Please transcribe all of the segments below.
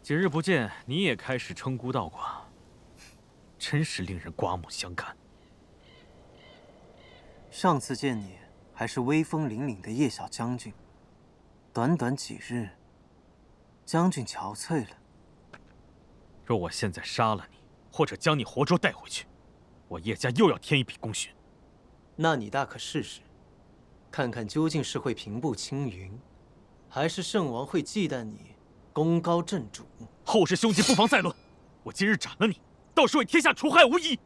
几日不见，你也开始称孤道寡，真是令人刮目相看。上次见你还是威风凛凛的叶小将军，短短几日，将军憔悴了。若我现在杀了你，或者将你活捉带回去，我叶家又要添一笔功勋。那你大可试试，看看究竟是会平步青云，还是圣王会忌惮你功高震主。后事凶吉不妨再论。我今日斩了你，倒是为天下除害无疑。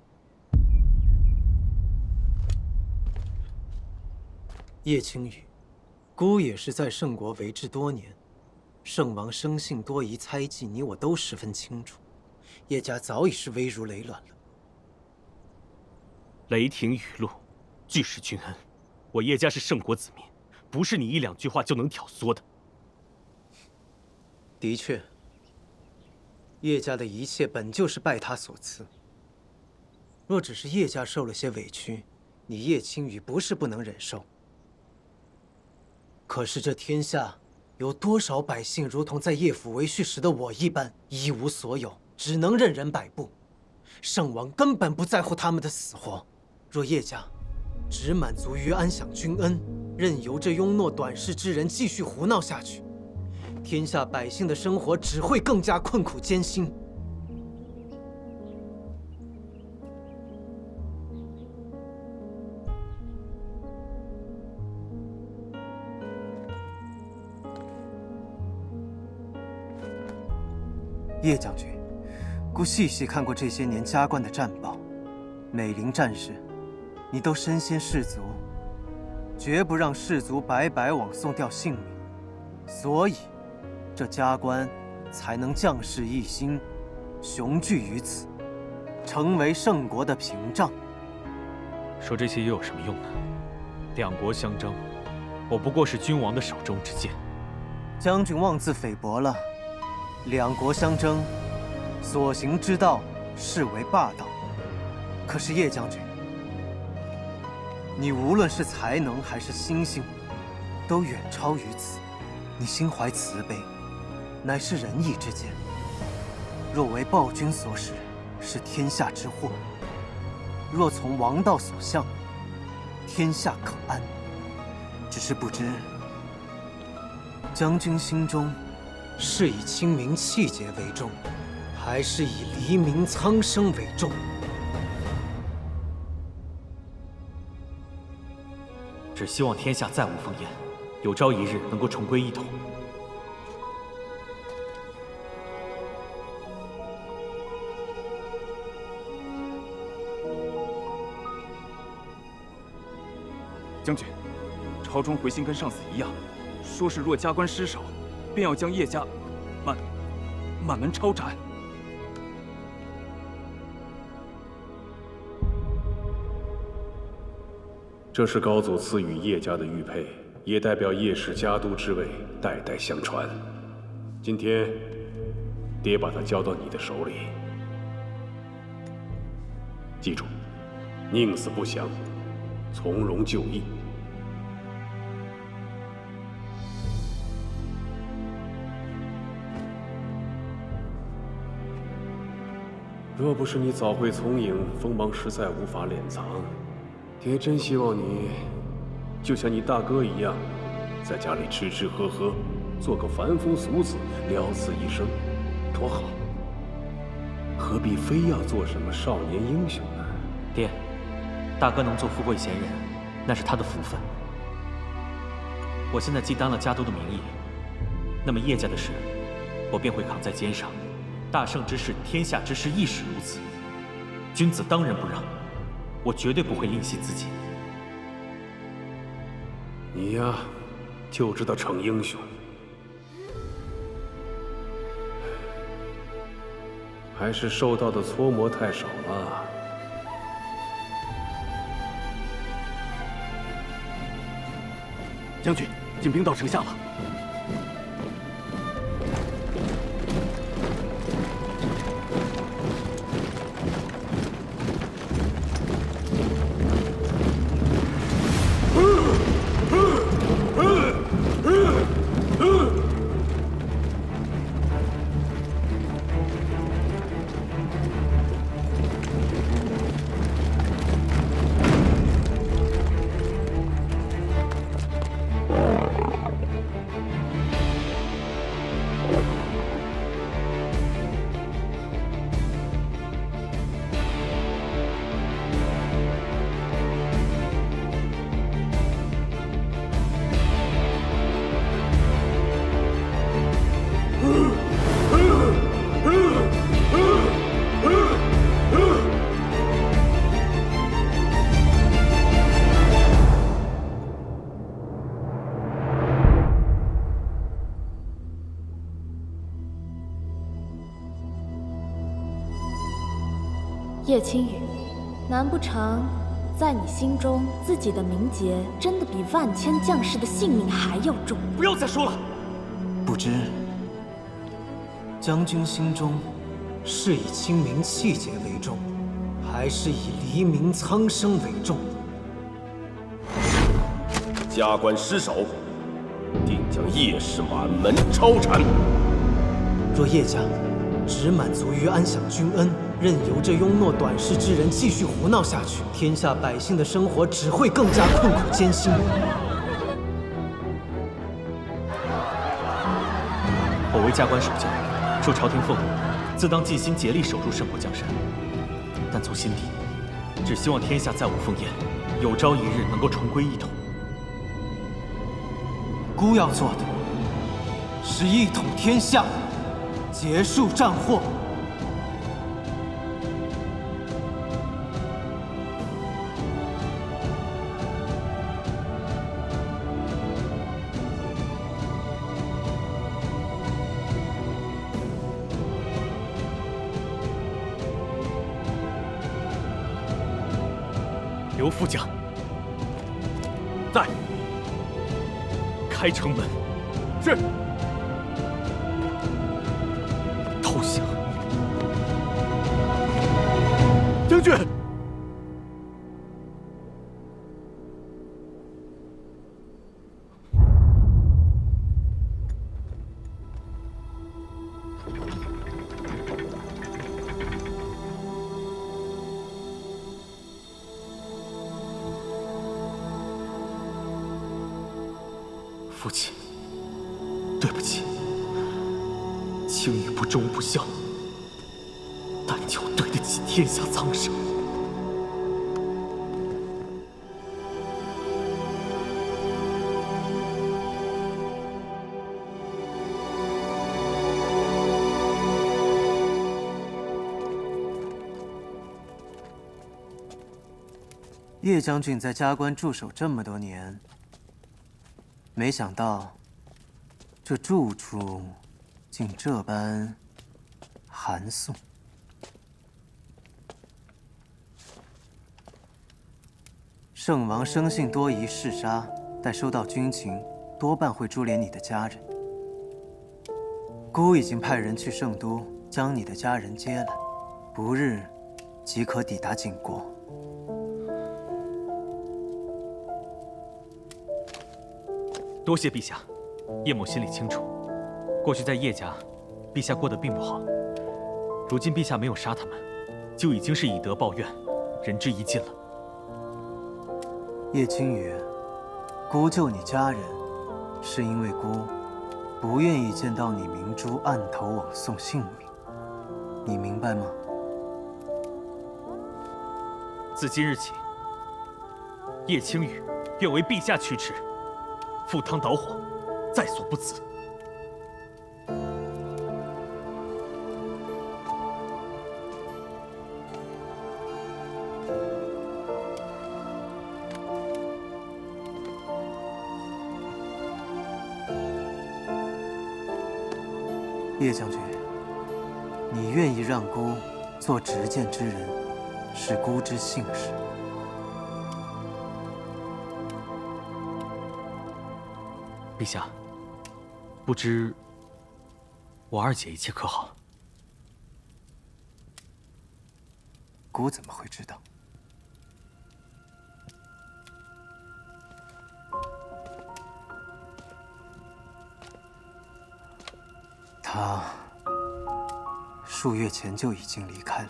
叶青羽，孤也是在圣国为治多年，圣王生性多疑猜忌，你我都十分清楚。叶家早已是危如累卵了。雷霆雨露，俱是君恩。我叶家是圣国子民，不是你一两句话就能挑唆的。的确，叶家的一切本就是拜他所赐。若只是叶家受了些委屈，你叶青羽不是不能忍受。可是这天下有多少百姓如同在叶府为婿时的我一般，一无所有，只能任人摆布。圣王根本不在乎他们的死活。若叶家只满足于安享君恩，任由这庸懦短视之人继续胡闹下去，天下百姓的生活只会更加困苦艰辛。叶将军，孤细细看过这些年加官的战报，每临战事，你都身先士卒，绝不让士卒白白枉送掉性命，所以这加官才能将士一心，雄踞于此，成为圣国的屏障。说这些又有什么用呢？两国相争，我不过是君王的手中之剑。将军妄自菲薄了。两国相争，所行之道视为霸道。可是叶将军，你无论是才能还是心性，都远超于此。你心怀慈悲，乃是仁义之见。若为暴君所使，是天下之祸；若从王道所向，天下可安。只是不知，将军心中是以清明气节为重，还是以黎民苍生为重？只希望天下再无烽烟，有朝一日能够重归一统。将军，朝中回信跟上次一样，说是若加官失守，便要将叶家满门抄斩。这是高祖赐予叶家的玉佩，也代表叶氏家督之位代代相传。今天，爹把它交到你的手里，记住，宁死不降，从容就义。若不是你早会从影，锋芒实在无法敛藏。爹真希望你，就像你大哥一样，在家里吃吃喝喝，做个凡夫俗子，了此一生，多好！何必非要做什么少年英雄呢？爹，大哥能做富贵闲人，那是他的福分。我现在既担了家督的名义，那么叶家的事，我便会扛在肩上。大圣之事，天下之事亦是如此。君子当仁不让。我绝对不会吝惜自己。你呀，就知道逞英雄，还是受到的搓磨太少了。将军，进兵到城下了。叶青羽，难不成在你心中，自己的名节真的比万千将士的性命还要重？不要再说了。不知将军心中是以清明气节为重，还是以黎民苍生为重？加官失守，定将叶氏满门抄斩。若叶家只满足于安享君恩，任由这庸懦短视之人继续胡闹下去，天下百姓的生活只会更加困苦艰辛。我为加官守将，受朝廷俸禄，自当尽心竭力守住圣国江山。但从心底，只希望天下再无烽烟，有朝一日能够重归一统。孤要做的是一统天下，结束战祸。刘副将，在。开城门。是。投降。将军。父亲，对不起，青羽不忠不孝，但求对得起天下苍生。叶将军在加官驻守这么多年，没想到这住处竟这般寒肃。圣王生性多疑嗜杀，待收到军情，多半会株连你的家人。孤已经派人去圣都将你的家人接来，不日即可抵达景国。多谢陛下，叶某心里清楚，过去在叶家，陛下过得并不好。如今陛下没有杀他们，就已经是以德报怨，仁至义尽了。叶青羽，孤救你家人，是因为孤不愿意见到你明珠暗头枉送性命，你明白吗？自今日起，叶青羽愿为陛下驱驰。赴汤蹈火，在所不辞。叶将军，你愿意让孤做执剑之人，是孤之幸事。陛下，不知我二姐一切可好？孤怎么会知道？他数月前就已经离开了。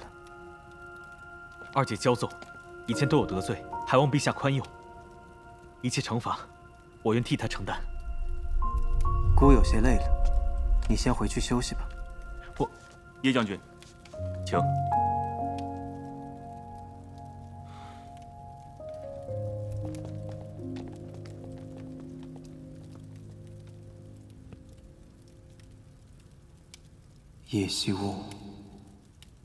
二姐骄纵，以前都有得罪，还望陛下宽宥。一切惩罚，我愿替她承担。孤有些累了，你先回去休息吧。叶将军，请。叶惜乌，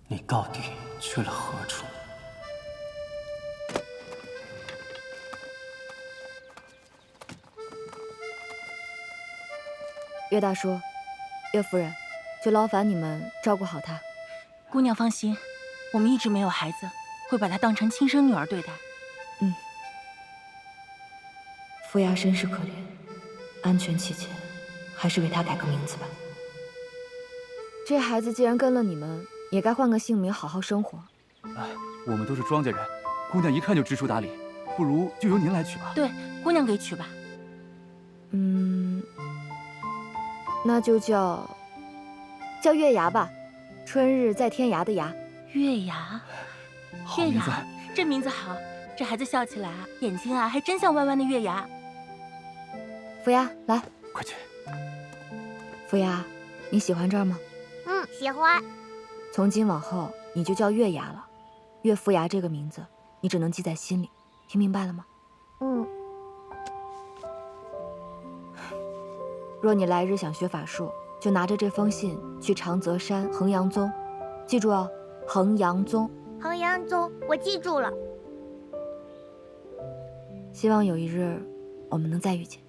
你到底去了何处？岳大叔，岳夫人，就劳烦你们照顾好她。姑娘放心，我们一直没有孩子，会把她当成亲生女儿对待。傅牙身世可怜，安全起见，还是给她改个名字吧。这孩子既然跟了你们，也该换个姓名，好好生活。哎，我们都是庄稼人，姑娘一看就知书达理，不如就由您来取吧。对，姑娘给取吧。那就叫月牙吧，春日在天涯的涯。月牙，好名字，这名字好。这孩子笑起来啊，眼睛啊还真像弯弯的月牙。傅牙，来，快去。傅牙，你喜欢这儿吗？喜欢。从今往后你就叫月牙了，岳傅牙这个名字你只能记在心里，听明白了吗？若你来日想学法术，就拿着这封信去长泽山衡阳宗，记住哦，衡阳宗。衡阳宗，我记住了。希望有一日我们能再遇见。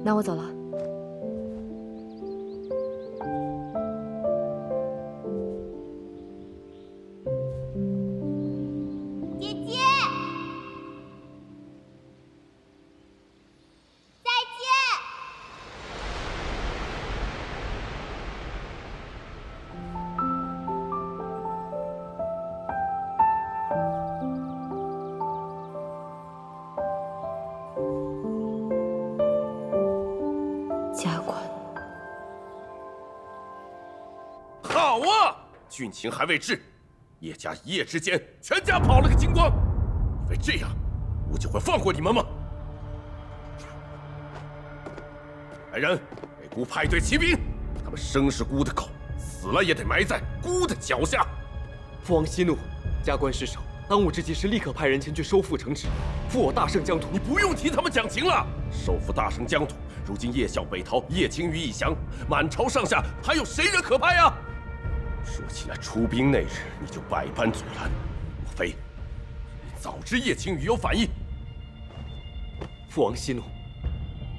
那我走了。姐姐，再见。家官，好啊！军情还未至，叶家一夜之间全家跑了个精光，以为这样我就会放过你们吗？来人，给姑派队骑兵，他们生是姑的狗，死了也得埋在姑的脚下。父王息怒，加官失守，当务之急是立刻派人前去收复城池，复我大圣疆土。你不用替他们讲情了，收复大圣疆土，如今叶孝、北陶、叶青羽一降，满朝上下还有谁人可派啊？说起来，出兵那日你就百般阻拦，莫非你早知叶青羽有反意？父王息怒，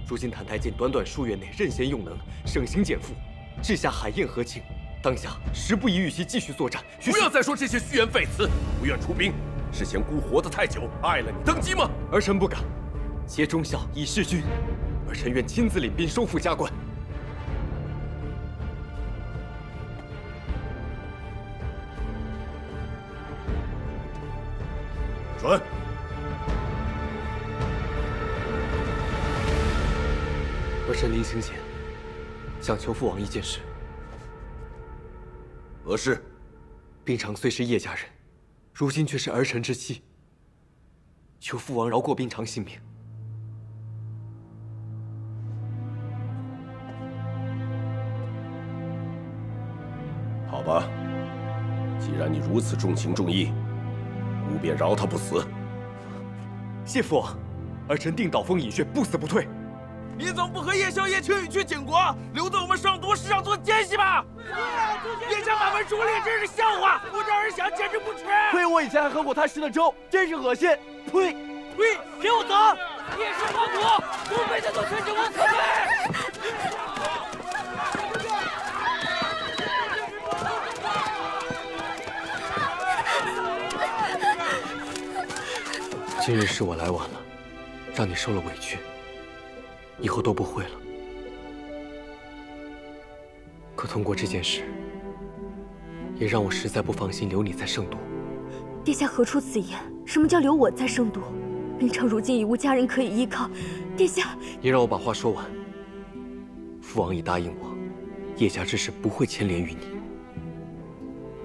如今澹台烬短短数月内任贤用能，省刑减负，治下海晏河清，当下时不宜与其继续作战。不要再说这些虚言废词，不愿出兵是嫌姑活得太久，碍了你登基吗？儿臣不敢，挟忠孝以事君，儿臣愿亲自领兵收复加官。准。儿臣临行前想求父王一件事。何事？冰常虽是叶家人，如今却是儿臣之妻，求父王饶过冰常性命。好吧，既然你如此重情重义，姑便饶他不死。谢父王，儿臣定岛峰饮血，不死不退。你怎么不和叶宵、叶青羽去景国，留在我们上都市上做奸细吧？叶家满门忠烈，真是笑话！不招人想，简直不耻！亏我以前还喝过他吃的粥，真是恶心！呸！呸！给我走！叶氏皇土，东北的都全是我可对！今日是我来晚了，让你受了委屈。以后都不会了。可通过这件事，也让我实在不放心留你在圣都。殿下何出此言？什么叫留我在圣都？冰常如今已无家人可以依靠，殿下，你让我把话说完。父王已答应我，叶家之事不会牵连于你。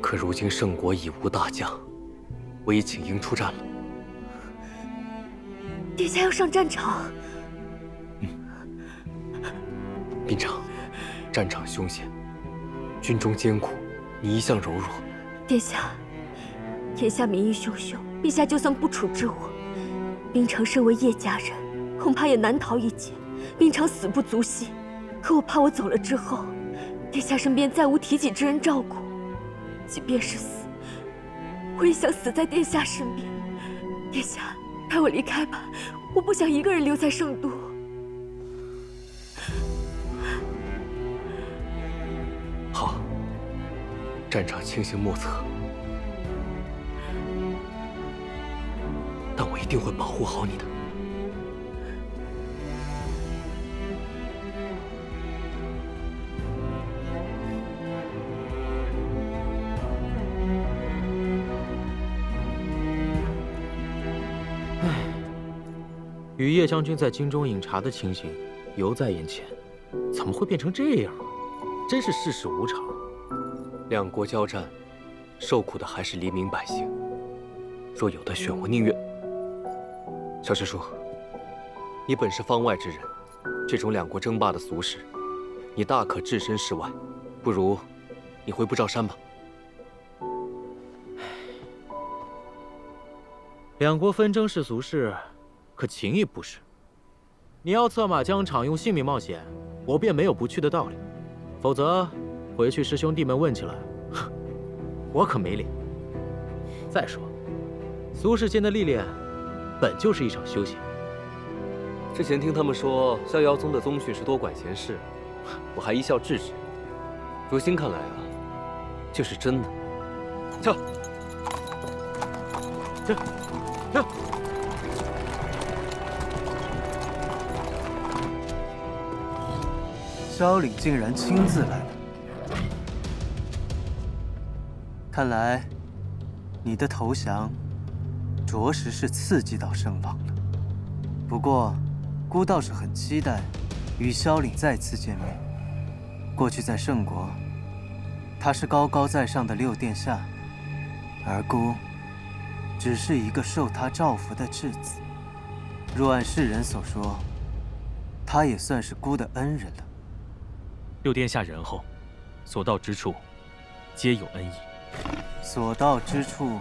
可如今圣国已无大将，我已请缨出战了。殿下要上战场。冰常，战场凶险，军中艰苦，你一向柔弱。殿下，天下民意汹汹，陛下就算不处置我，冰常身为叶家人，恐怕也难逃一劫。冰常死不足惜，可我怕我走了之后，殿下身边再无提己之人照顾。即便是死，我也想死在殿下身边。殿下，派我离开吧，我不想一个人留在圣都。战场情形莫测，但我一定会保护好你的。与叶将军在京中饮茶的情形犹在眼前，怎么会变成这样？真是世事无常。两国交战，受苦的还是黎民百姓。若有得选，我宁愿……小师叔，你本是方外之人，这种两国争霸的俗事，你大可置身事外。不如你回不罩山吧。两国纷争是俗事。可情谊不是。你要策马疆场，用性命冒险，我便没有不去的道理。否则，回去师兄弟们问起来，我可没脸。再说，俗世间的历练，本就是一场修行。之前听他们说逍遥宗的宗训是多管闲事，我还一笑置之。如今看来啊，这是真的。撤！撤！撤！萧凛竟然亲自来了，看来你的投降着实是刺激到圣王了。不过，孤倒是很期待与萧凛再次见面。过去在圣国，他是高高在上的六殿下，而孤只是一个受他照拂的质子。若按世人所说，他也算是孤的恩人了。六殿下仁厚，所到之处，皆有恩义。所到之处，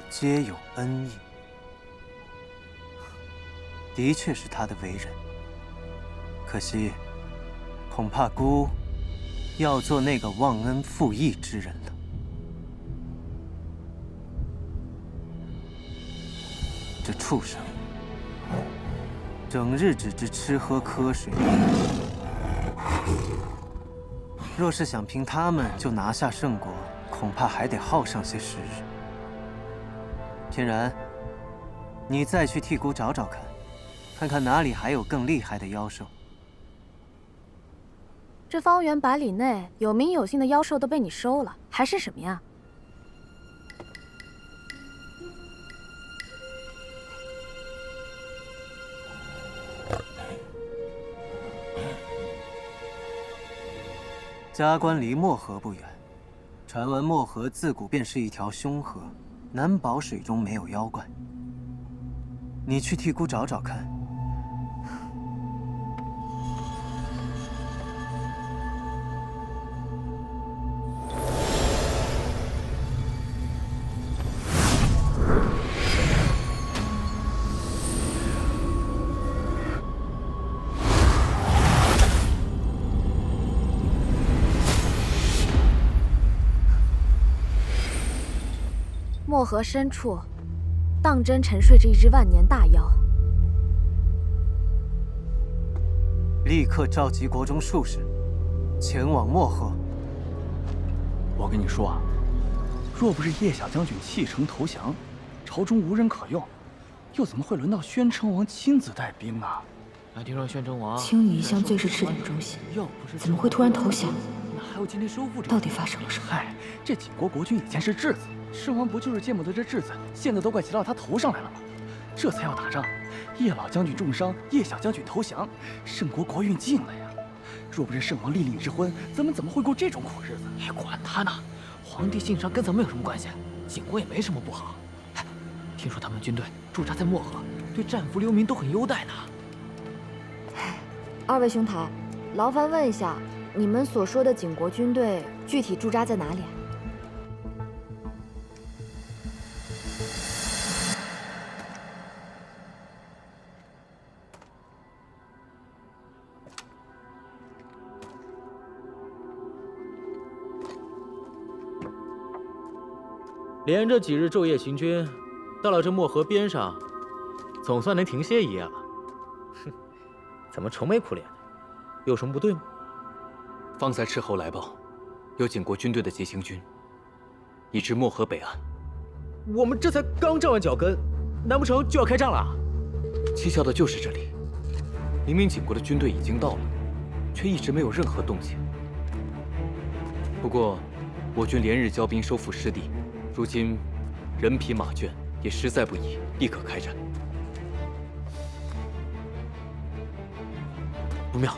皆有恩义，的确是他的为人。可惜，恐怕孤要做那个忘恩负义之人了。这畜生，整日只知吃喝瞌睡。若是想凭他们就拿下圣国，恐怕还得耗上些时日。天然，你再去替孤找找看，看看哪里还有更厉害的妖兽。这方圆百里内有名有姓的妖兽都被你收了，还是什么呀？加官离漠河不远，传闻漠河自古便是一条凶河，难保水中没有妖怪。你去替孤找找看。漠河深处，当真沉睡着一只万年大妖。立刻召集国中术士，前往漠河。我跟你说啊，若不是叶小将军弃城投降，朝中无人可用，又怎么会轮到宣称王亲自带兵呢？听说宣称王青羽一向最是赤胆忠心，怎么会突然投降？那还有今天收复这……到底发生了什么？嗨，这景国国君以前是质子，圣王不就是见不得这质子，现在都快骑到他头上来了吗？这才要打仗，叶老将军重伤，叶小将军投降，圣国国运尽了呀！若不是圣王立令之婚，咱们怎么会过这种苦日子？哎，管他呢，皇帝姓上跟咱们有什么关系？景国也没什么不好。哎，听说他们军队驻扎在漠河，对战俘流民都很优待呢。二位兄台，劳烦问一下，你们所说的景国军队具体驻扎在哪里啊？连着几日昼夜行军，到了这漠河边上，总算能停歇一夜了。哼，怎么愁眉苦脸的？有什么不对吗？方才斥候来报，有景国军队的急行军，已至漠河北岸。我们这才刚站稳脚跟，难不成就要开战了？蹊跷的就是这里，明明景国的军队已经到了，却一直没有任何动静。不过，我军连日交兵收复失地，如今人疲马倦，也实在不宜立刻开战。不妙，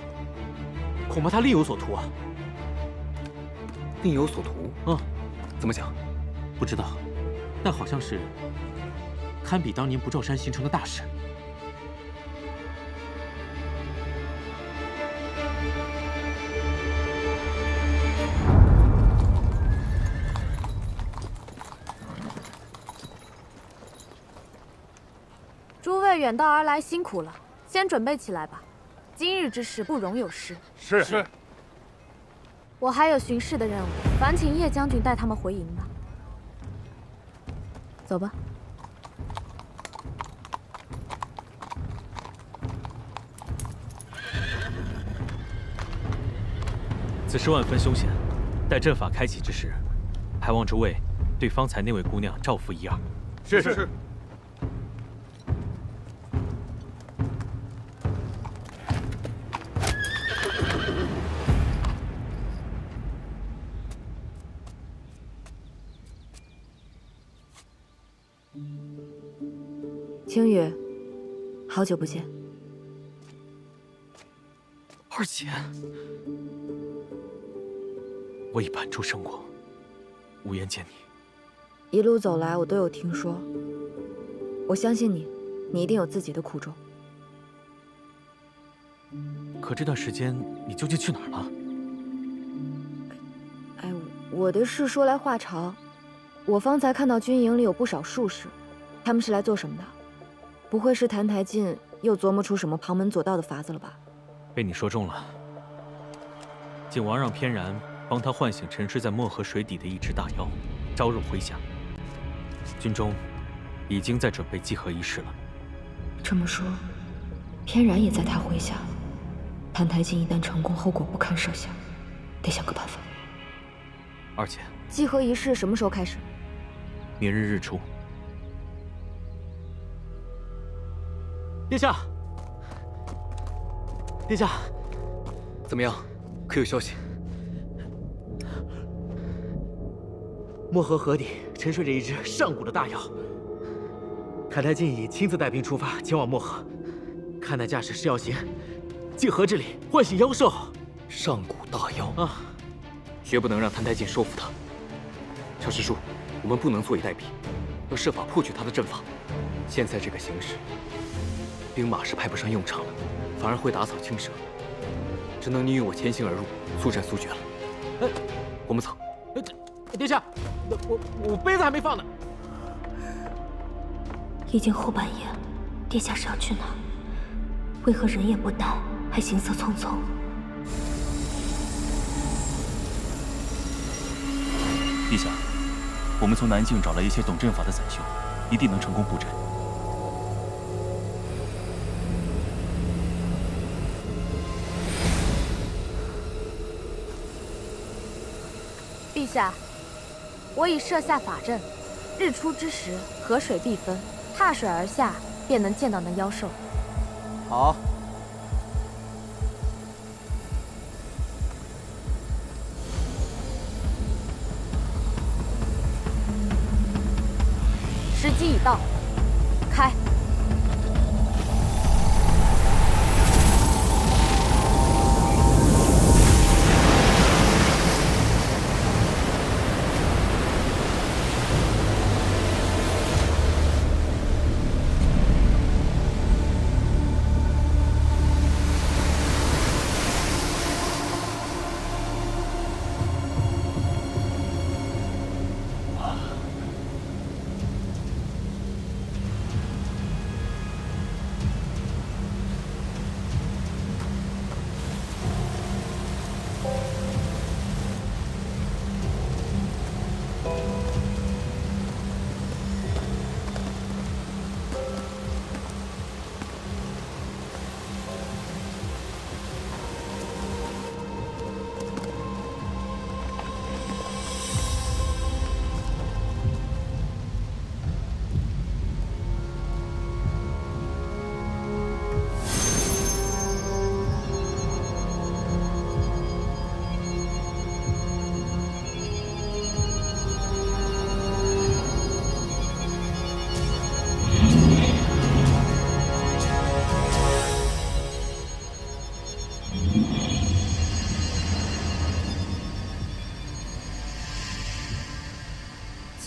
恐怕他另有所图啊！另有所图？嗯，怎么讲？不知道，但好像是堪比当年不照山形成的大事。诸位远道而来，辛苦了，先准备起来吧。今日之事不容有失。是。我还有巡视的任务，烦请叶将军带他们回营吧。走吧。此事万分凶险，待阵法开启之时，还望诸位对方才那位姑娘照拂一二。是。青羽，好久不见。二姐，我已盘出圣国，无颜见你。一路走来，我都有听说。我相信你，你一定有自己的苦衷。可这段时间你究竟去哪儿了？哎，我的事说来话长。我方才看到军营里有不少术士，他们是来做什么的？不会是澹台烬又琢磨出什么旁门左道的法子了吧？被你说中了。景王让翩然帮他唤醒沉睡在漠河水底的一只大妖，招入麾下。军中已经在准备祭河仪式了。这么说，翩然也在他麾下。澹台烬一旦成功，后果不堪设想，得想个办法。二姐，祭河仪式什么时候开始？明日日出。殿下，殿下，怎么样？可有消息？漠河河底沉睡着一只上古的大妖。澹台烬已亲自带兵出发，前往漠河。看那架势是要行祭河之礼，唤醒妖兽。上古大妖啊！绝不能让澹台烬收服他。乔师叔，我们不能坐以待毙，要设法破去他的阵法。现在这个形势，兵马是派不上用场了，反而会打草惊蛇，只能你与我前行而入，速战速决了。我们走。殿下，我杯子还没放呢。已经后半夜了，殿下是要去哪？为何人也不带，还行色匆匆？陛下，我们从南境找来一些懂阵法的宰修，一定能成功布阵。陛下，我已设下法阵，日出之时，河水必分，踏水而下，便能见到那妖兽。好。时机已到，开！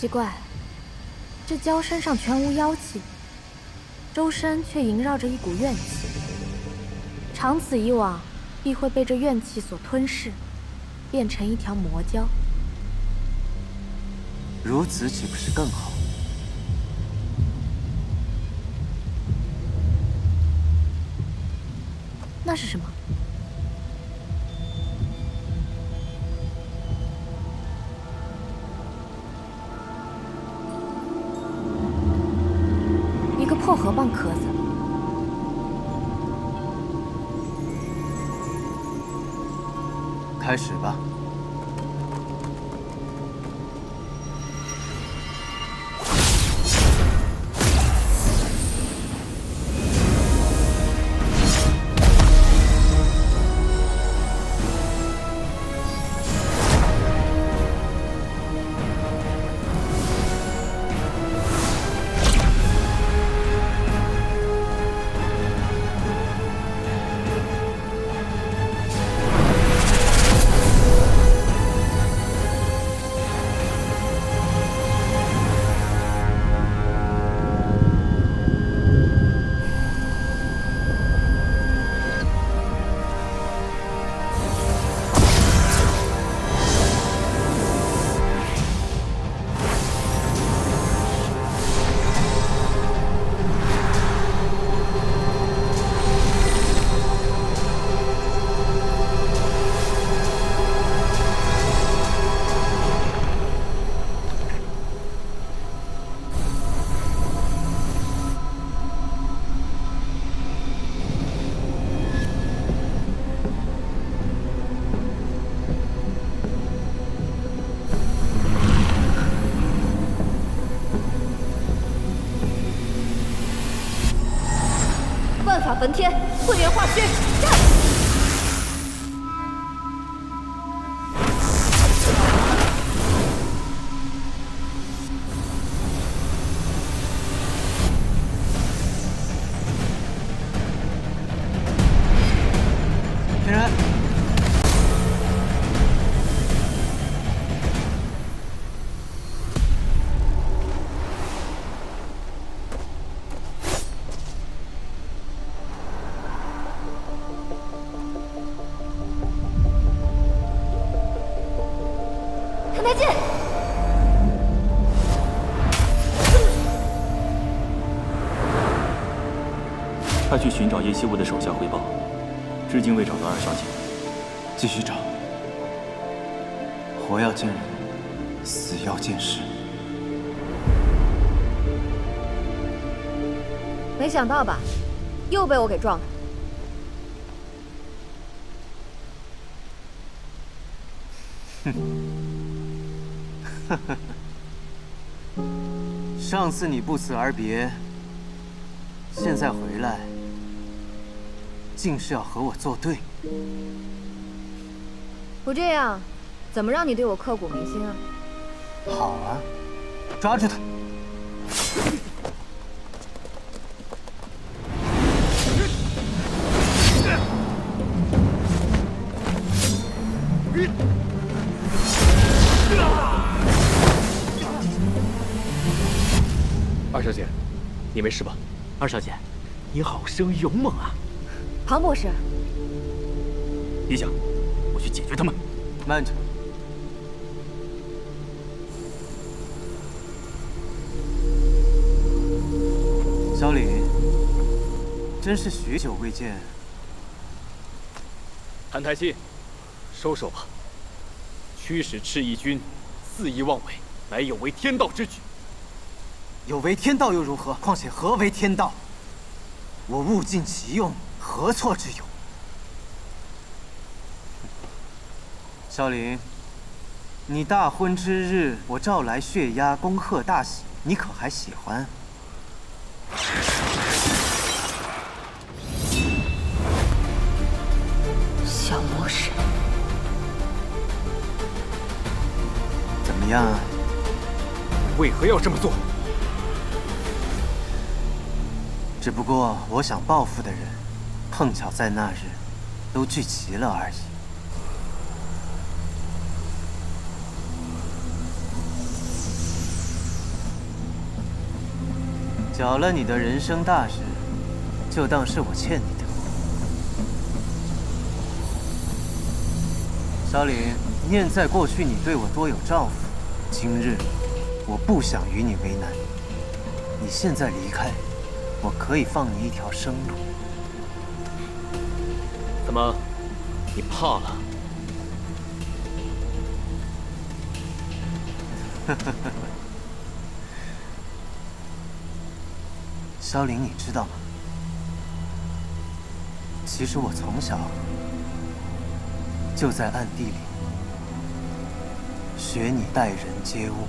奇怪，这娇身上全无妖气，周身却萦绕着一股怨气，长此以往，必会被这怨气所吞噬，变成一条魔蛟。如此岂不是更好？那是什么？一个破河蚌壳子。开始吧。万法焚天，混元化虚，战！天然，唐太剑，他去寻找叶希雾的手下汇报，至今未找到二小姐。继续找。活要见人，死要见尸。没想到吧，又被我给撞了。上次你不辞而别，现在回来，竟是要和我作对。不这样，怎么让你对我刻骨铭心啊？好啊，抓住他！二小姐，你没事吧？二小姐，你好生勇猛啊！庞博士，陛下，我去解决他们。慢着。小李，真是许久未见。谭台信，收手吧。驱使赤翼军，肆意妄为，乃有违天道之举。有违天道又如何？况且何为天道？我物尽其用，何错之有？萧凌，你大婚之日，我召来血鸦恭贺大喜，你可还喜欢？小魔神，怎么样？为何要这么做？只不过我想报复的人，碰巧在那日都聚齐了而已。搅了你的人生大事，就当是我欠你的。萧凛，念在过去你对我多有照顾，今日我不想与你为难。你现在离开，我可以放你一条生路。怎么，你怕了？萧凛，你知道吗？其实我从小就在暗地里学你待人接物。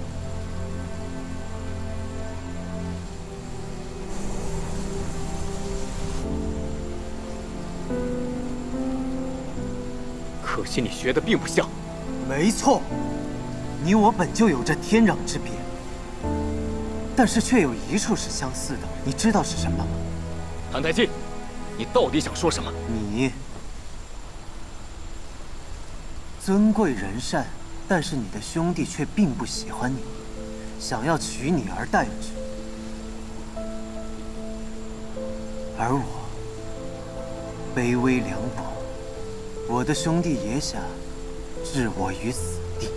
可惜你学的并不像。没错，你我本就有着天壤之别，但是却有一处是相似的。你知道是什么吗？谭台烬，你到底想说什么？你尊贵人善，但是你的兄弟却并不喜欢你，想要取你而代之。而我卑微凉薄，我的兄弟也想置我于死地。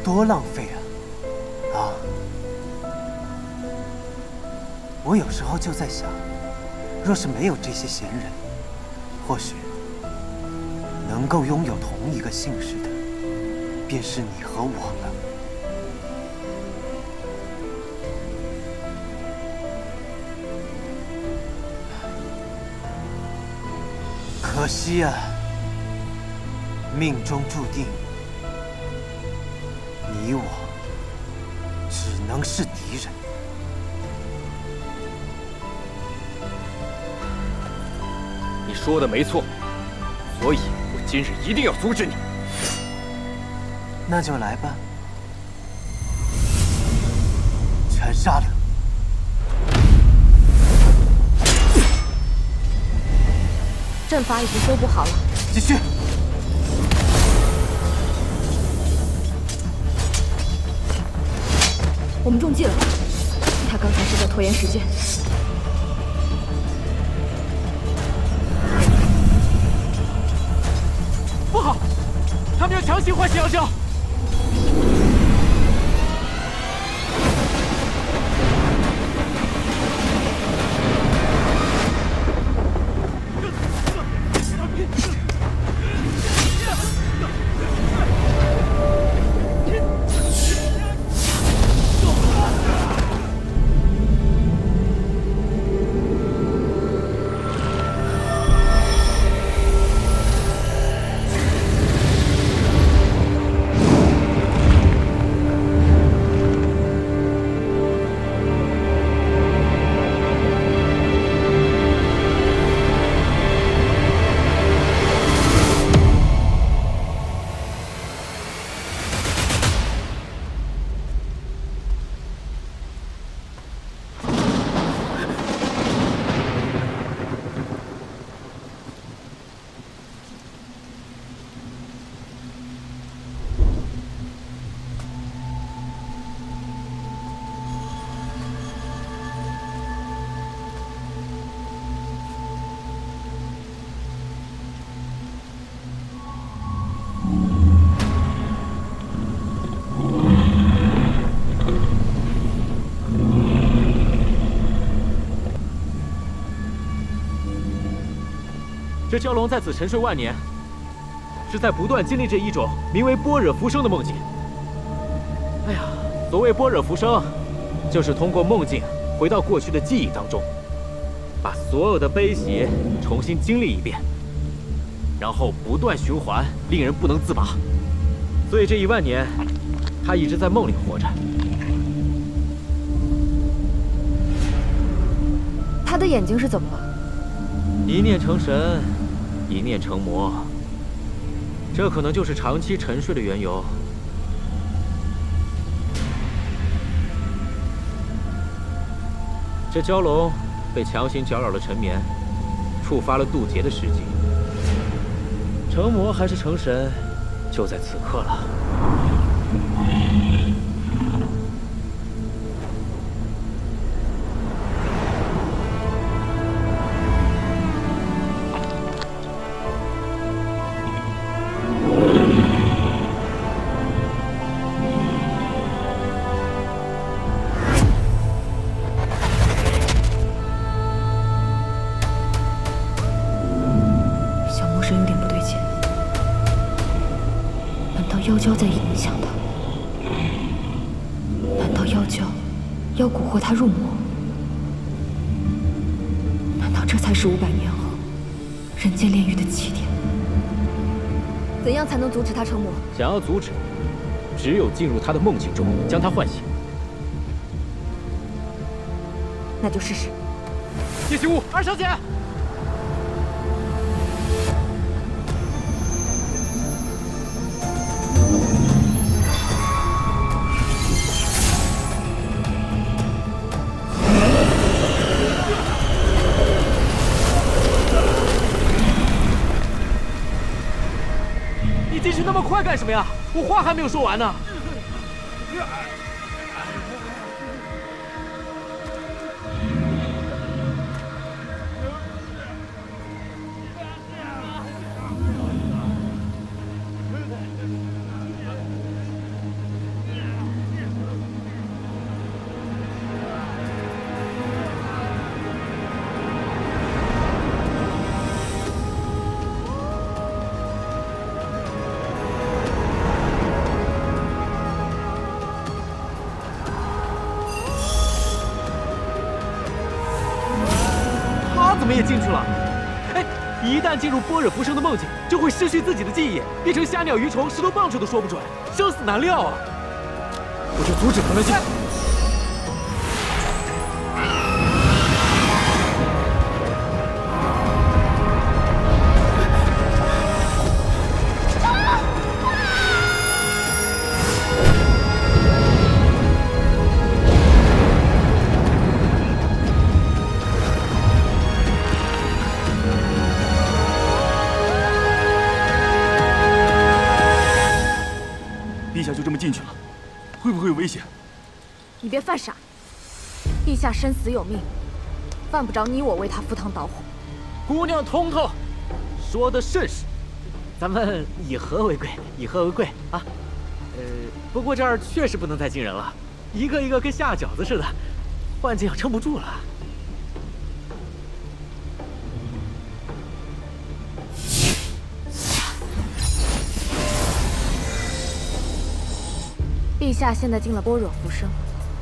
多浪费啊！我有时候就在想，若是没有这些贤人，或许能够拥有同一个姓氏的，便是你和我了。可惜啊，命中注定，你我只能是敌人。你说的没错，所以我今日一定要阻止你。那就来吧，全杀了！阵法已经修补好了，继续。我们中计了，他刚才是在拖延时间。不好，他们要强行唤醒阳将。这蛟龙在此沉睡万年，是在不断经历着一种名为般若浮生的梦境。哎呀，所谓般若浮生，就是通过梦境回到过去的记忆当中，把所有的悲喜重新经历一遍，然后不断循环，令人不能自拔。所以这1万年，他一直在梦里活着。他的眼睛是怎么了？一念成神，一念成魔，这可能就是长期沉睡的缘由。这蛟龙被强行搅扰了沉眠，触发了渡劫的时机。成魔还是成神，就在此刻了。小魔神有点不对劲，难道妖娇在影响他？难道妖娇要蛊惑他入魔？难道这才是500年后人间炼狱的起点？怎样才能阻止他成魔？想要阻止，只有进入他的梦境中，将他唤醒。那就试试。叶行武，二小姐。你进去那么快干什么呀？我话还没有说完呢。怎么也进去了？哎，一旦进入般若浮生的梦境，就会失去自己的记忆，变成虾鸟鱼虫、石头棒槌都说不准，生死难料啊！我就阻止唐南星。陛下就这么进去了，会不会有危险？你别犯傻，陛下生死有命，犯不着你我为他赴汤蹈火。姑娘通透，说的甚是。咱们以和为贵，以和为贵啊。不过这儿确实不能再进人了，一个一个跟下饺子似的，幻境要撑不住了。陛下现在进了般若浮生，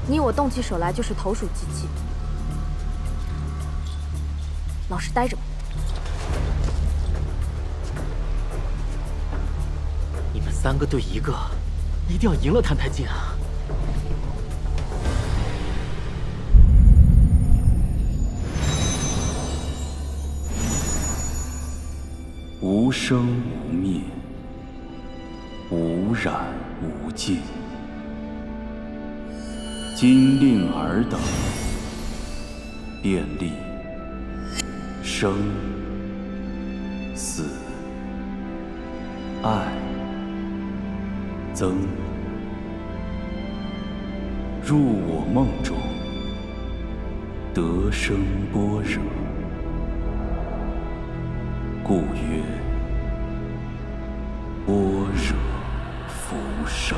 你我动起手来就是投鼠忌器。老实待着吧。你们3个对1个，一定要赢了谭台烬啊！无生无灭，无染无尽。今令尔等便立生死爱憎，入我梦中，得生般若，故曰般若浮生。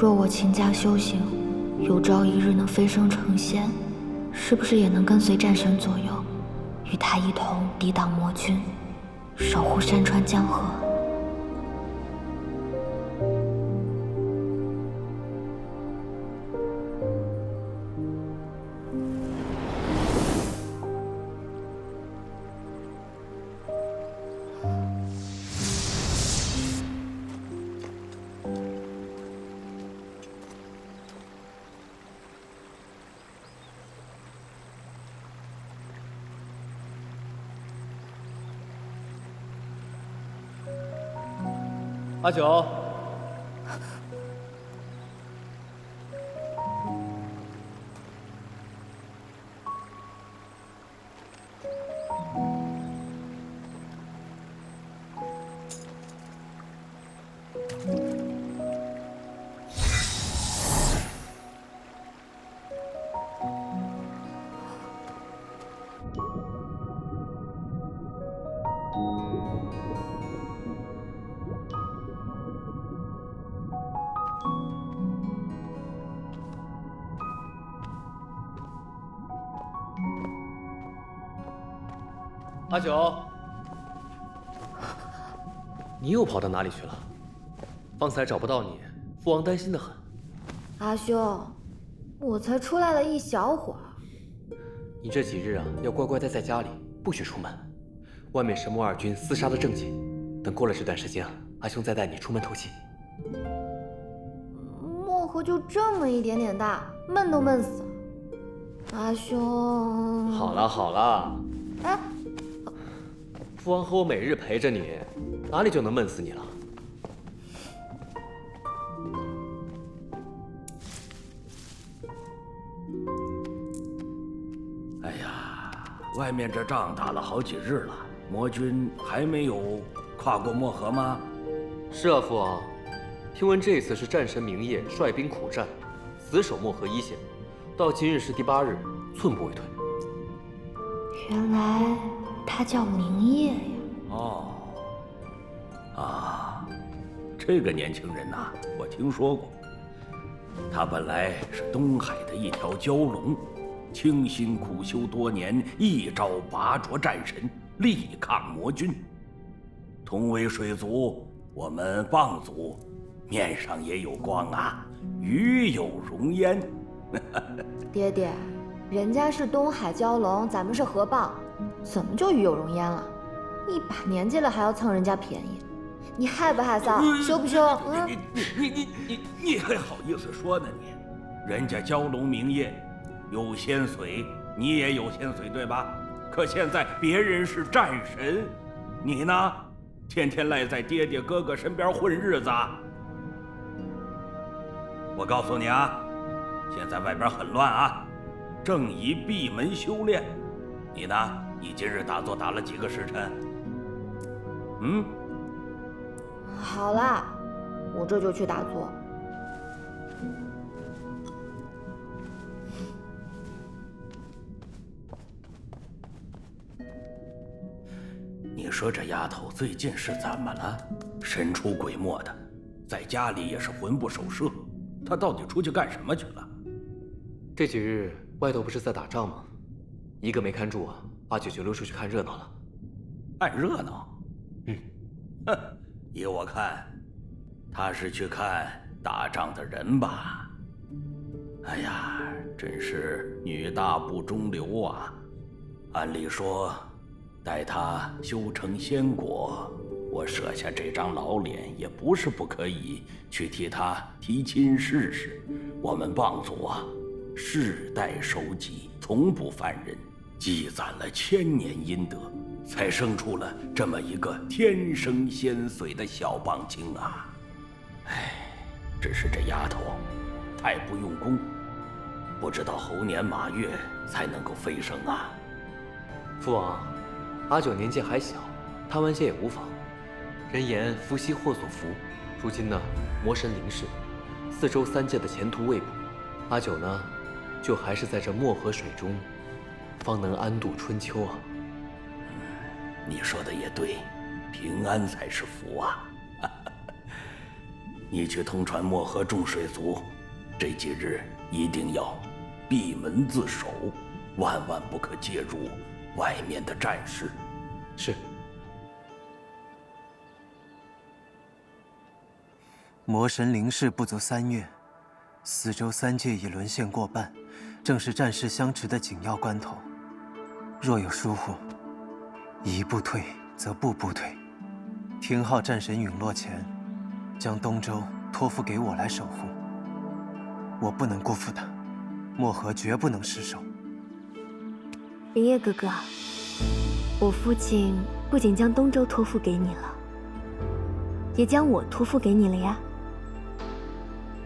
若我勤加修行，有朝一日能飞升成仙，是不是也能跟随战神左右，与他一同抵挡魔君，守护山川江河？阿九，阿九，你又跑到哪里去了？方才找不到你，父王担心的很。阿兄，我才出来了一小会儿。你这几日啊，要乖乖待在家里，不许出门。外面神魔二军厮杀的正紧，等过了这段时间啊，阿兄再带你出门透气。漠河就这么一点点大，闷都闷死了。阿兄，好了好了，哎。父王和我每日陪着你，哪里就能闷死你了？哎呀，外面这仗打了好几日了，魔军还没有跨过漠河吗？是啊，父王。听闻这次是战神明夜率兵苦战，死守漠河一线，到今日是第8日，寸步未退。原来他叫明夜呀！哦，啊，这个年轻人呐，我听说过。他本来是东海的一条蛟龙，倾心苦修多年，一朝拔擢战神，力抗魔军。同为水族，我们蚌族面上也有光啊，与有荣焉。爹爹，人家是东海蛟龙，咱们是河蚌，怎么就与有荣焉了？一把年纪了还要蹭人家便宜，你害不害臊？羞不羞？你还好意思说呢你？人家蛟龙明夜有仙髓，你也有仙髓对吧？可现在别人是战神，你呢？天天赖在爹爹哥哥身边混日子。我告诉你啊，现在外边很乱啊，正宜闭门修炼。你呢？你今日打坐打了几个时辰？好啦，我这就去打坐。你说这丫头最近是怎么了？神出鬼没的，在家里也是魂不守舍。她到底出去干什么去了？这几日外头不是在打仗吗？一个没看住啊，阿九就溜出去看热闹了。看热闹？哼，依我看，他是去看打仗的人吧。哎呀，真是女大不中留啊！按理说，待他修成仙果，我舍下这张老脸也不是不可以去替他提亲试试。我们蚌族啊，世代守己，从不犯人，积攒了1000年阴德，才生出了这么一个天生仙髓的小蚌精啊！哎，只是这丫头太不用功，不知道猴年马月才能够飞升啊！父王，阿九年纪还小，贪玩些也无妨。人言福兮祸所伏，如今呢，魔神临世，4州3界的前途未卜。阿九呢，就还是在这漠河水中，方能安度春秋啊。你说的也对，平安才是福啊。你去通传漠河众水族，这几日一定要闭门自守，万万不可介入外面的战事。是。魔神灵逝不足3月，四周3界已沦陷过半，正是战事相持的紧要关头。若有疏忽，一步退则步步退。天昊战神陨落前，将东周托付给我来守护，我不能辜负他，漠河绝不能失守。灵叶哥哥，我父亲不仅将东周托付给你了，也将我托付给你了呀。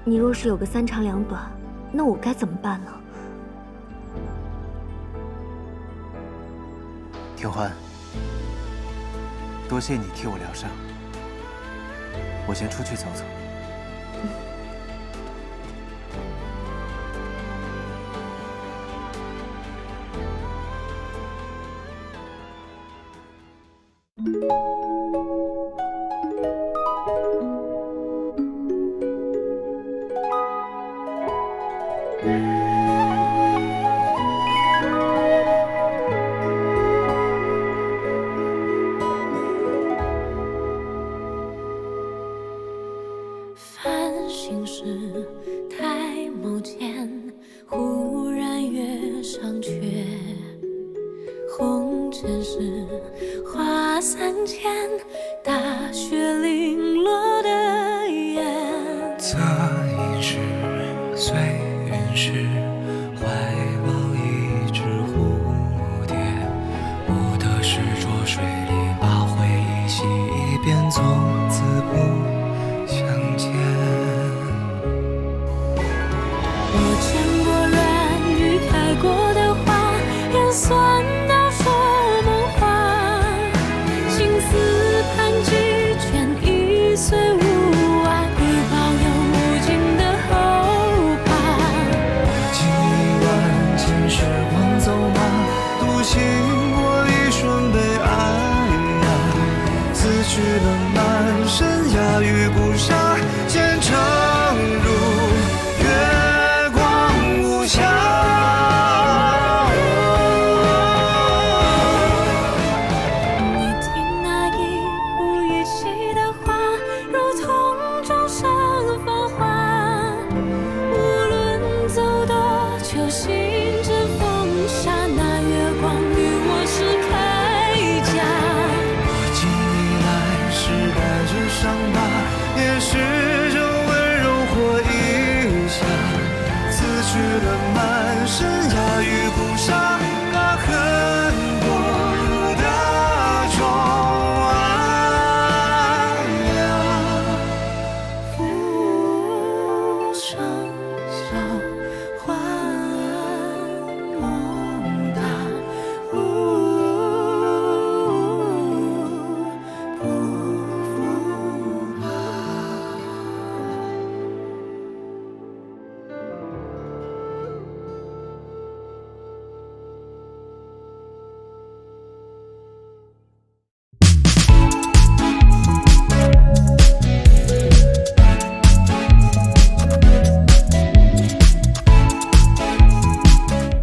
你若是有个3长2短，那我该怎么办呢？天欢，多谢你替我疗伤，我先出去走走。繁星时，抬眸间，忽然月上缺。红尘时，花散间，大雪零落的眼。侧影时，随云时，怀抱一只蝴蝶。不得失浊水里，把回忆洗一遍，从此不相见。我见过软语开过的花，也算到说梦话。心思盘踞，却已随无碍，已保有无尽的后怕。经10000千时光走马，独行过一瞬悲哀呀。此去了满身崖与孤